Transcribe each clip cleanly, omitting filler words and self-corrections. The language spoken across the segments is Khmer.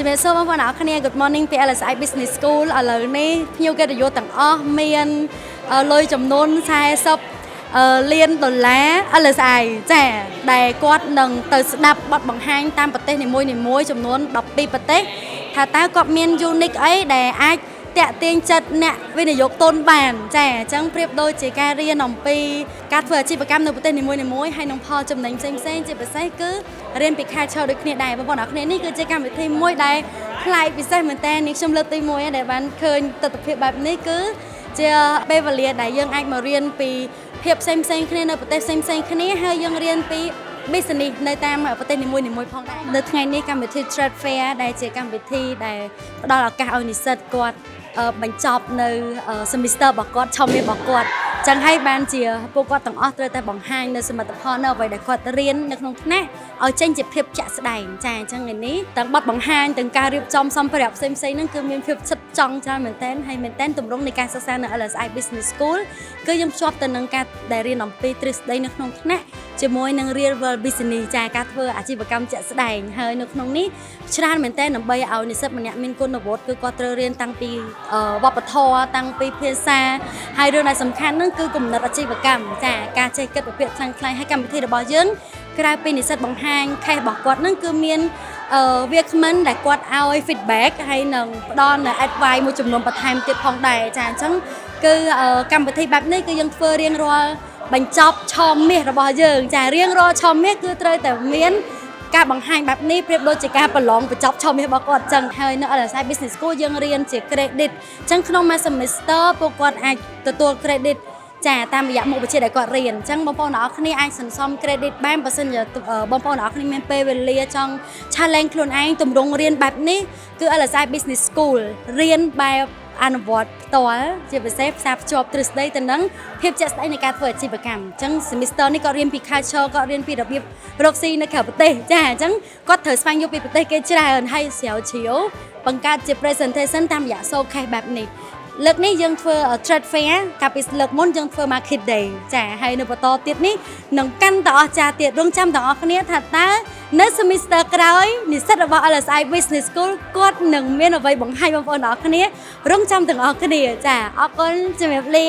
ជំរាបសួរបងប្អូនអ្នកគ្នា Good morning ពី LSI Business School ឥឡូវនេះភ្ញៀវកិត្តិយសទាំងអស់មានលុយចំនួន40លានដុល្លារ LSI ចាដែលគាត់នឹងទៅស្ដាប់បទបង្ហាញតាមប្រទេសនីមួយៗចំនួន12ប្រទេសថាតើគាត់មាន unique អីដែលអាចតាក់ទាញចិត្តអ្នកវិនិយោគទុនបានចាអញ្ចឹងប្រៀបដូចជាការរៀនអំពីការធ្វើអាជីវកម្មនៅប្រទេសនីមួយៗហើយនឹងផលចំណេញផ្សេងៗជាពិសេសគឺរៀនពី culture ដូចគ្នាដែរបងប្អូនអរគ្នានេះគឺជាកម្មវិធីមួយដែលប្លែកពិសេសមែនតើនេះខ្ញុំលើកទី1ដែលបានឃើញទស្សនវិជ្ជាបែបនេះគឺជាពេលវេលាដែលយើងអាចមករៀនពីភាពផ្សេងៗគ្នានៅប្រទេសផ្សេងៗគ្នាហើយយើងរៀនពី business នៅតាមប្រទេសនីមួយៗផងដែរនៅថ្ងៃនេះកម្មវិធី Trade Fair ដែលជាកម្មវិធីដែលផ្ដល់ឱកាសឲ្យនិស្សិតគាត់បញ្ចប់នៅ semester របស់គាត់ឆមាសរបស់គាត់ចឹងហើយបានជាពួកគាត់ទាំងអស់ត្រូវតែបង្ហាញនៅសមិទ្ធផលនៅអ្វីដែលគាត់រៀននៅក្នុងថ្នាក់ឲ្យចេញជាភាពជាក់ស្ដែងចាអញ្ចឹងថ្ងៃនេះទាំងបទបង្ហាញទាំងការរៀបចំសម្ភារៈផ្សេងៗហ្នឹងគឺមានភាពចិត្តចង់ច្រើនមែនទែនហើយមែនទែនទម្រង់នៃការសិក្សានៅ LSI Business School គឺយើងភ្ជាប់ទៅនឹងការដែលរៀនអំពីទ្រឹស្ដីនៅក្នុងថ្នាក់ជាមួយនឹង real world business ចាការធ្វើអាជីវកម្មជាក់ស្ដែងហើយនៅក្នុងនេះច្រើនមែនទែនដើម្បីឲ្យនិស្សិតម្នាក់មានគុណវុឌ្ឍគឺគាត់ត្រូវរៀនតាំងពីវប្បធម៌តាំងពីភាសាហើយរឿងដែលសំខាន់ហ្នឹងគឺគំនិតអាជីវកម្មចាការចេះគិតវិភាគខ្លាំងៗហើយកម្មវិធីរបស់យើងក្រៅពីនិស្សិតបង្ហាញ case របស់គាត់ហ្នឹងគឺមានវាគ្មិនដែលគាត់ឲ្យ feedback ហើយនឹងផ្ដល់នូវ advice មួយចំនួនបន្ថែមទៀតផងដែរចាអញ្ចឹងគឺកម្មវិធីបែបនេះគឺយើងធ្វើរៀងរាល់បញ្ចប់ឆមាសរបស់យើងចារៀងរាល់ឆមាសគឺត្រូវតែមានការបង្ហាញបែបនេះប្រៀបដូចជាការប្រឡងបញ្ចប់ឆមាសរបស់គាត់អញ្ចឹងហើយនៅ LSI Business School យើងរៀនជា credit អញ្ចឹងក្នុងមួយ semester ពួកគាត់អាចទទួល credit ចាតាមរយៈមុខវិជ្ជាដែលគាត់រៀនអញ្ចឹងបងប្អូនទាំងអស់គ្នាអាចសន្សំ credit បានបើសិនជាបងប្អូនទាំងអស់គ្នាមានពេលវេលាចង់ challenge ខ្លួនឯងទម្រង់រៀនបែបនេះគឺ LSI Business School រៀនបែបអនុវត្តផ្ទាល់ជាពិសេសផ្សារភ្ជាប់ទ្រឹស្ដីទៅនឹងភាពជាក់ស្ដែងនៃការធ្វើអាជីវកម្មអញ្ចឹង semester នេះគាត់រៀនពី culture គាត់រៀនពីរបៀបរកស៊ីនៅក្រៅប្រទេសចាអញ្ចឹងគាត់ត្រូវស្វែងយល់ពីប្រទេសគេច្រើនហើយស្រាវជ្រាវបង្កើតជា presentation តាមរយៈ showcase បែបនេះលើកនេះយើងធ្វើ trade fair កាលពីលើកមុនយើងធ្វើ market day ចាហើយនៅបន្តទៀតនេះនឹងកាន់តែអស្ចារ្យទៀតរងចាំទាំងអស់គ្នាថាតើនៅ semester ក្រោយនិស្សិតរបស់ LSI Business School គាត់នឹងមានអ្វីបង្ហាញបងប្អូនទាំងអស់គ្នារងចាំទាំងអស់គ្នាចាអរគុណជំរាបលា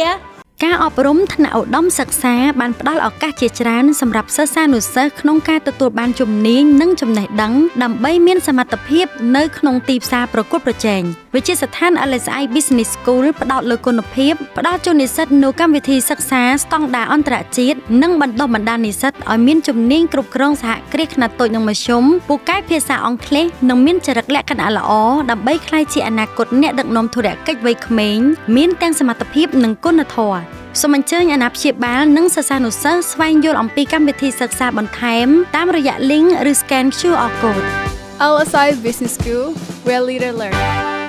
ការអប់រំថ្នាក់ឧត្តមសិក្សាបានផ្ដល់ឱកាសជាច្រើនសម្រាប់សិស្សានុសិស្សក្នុងការទទួលបានជំនាញនិងចំណេះដឹងដើម្បីមានសមត្ថភាពនៅក្នុងទីផ្សារប្រកួតប្រជែងវិទ្យាស្ថាន LSI Business School ផ្ដោតលើគុណភាពផ្ដល់ជូននិស្សិតនូវកម្មវិធីសិក្សាស្តង់ដារអន្តរជាតិនិងបណ្ដុះបណ្ដាលនិស្សិតឲ្យមានជំនាញគ្រប់គ្រងសហគ្រាសខ្នាតតូចនិងមធ្យមពូកែភាសាអង់គ្លេសនិងមានចរិតលក្ខណៈល្អដើម្បីក្លាយជាអនាគតអ្នកដឹកនាំធុរកិច្ចវ័យក្មេងមានទាំងសមត្ថភាពនិងគុណធម៌សូមអញ្ជើញអាណាព្យាបាលនិងសិស្សានុសិស្សស្វែងយល់អំពីកម្មវិធីសិក្សាបន្ថែមតាមរយៈ link ឬ scan QR code LSI Business School, where leaders learn.